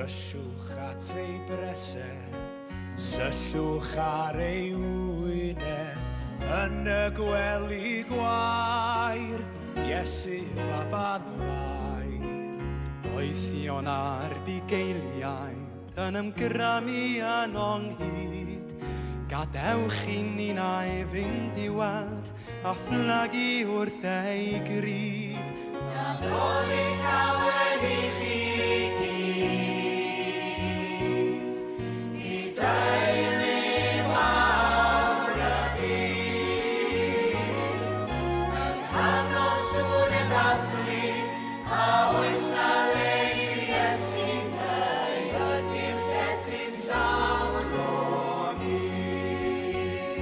Crysiwch at ei bresed, syllwch ar ei wyneb, yn y gwely gwair, Iesu faban mair. Oethion ar bugeiliaid yn ymgrymu yn o'n hyd, gadewch i ni na ei fynd i weld a phlygu wrth ei gryd. Nadolig awen i chi gyd, i deulu mawr y byd, yn nghanol sŵn y dathlu, a oes na le i'r Iesu neu ydy'r lle sy'n llawn o hyd.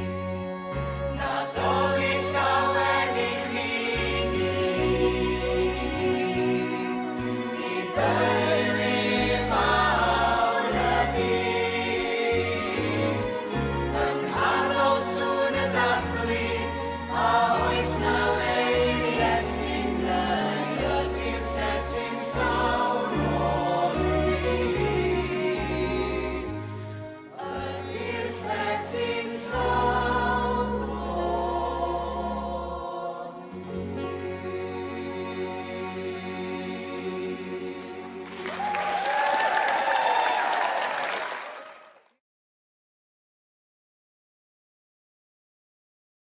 Nadolig awen i chi gyd, i deulu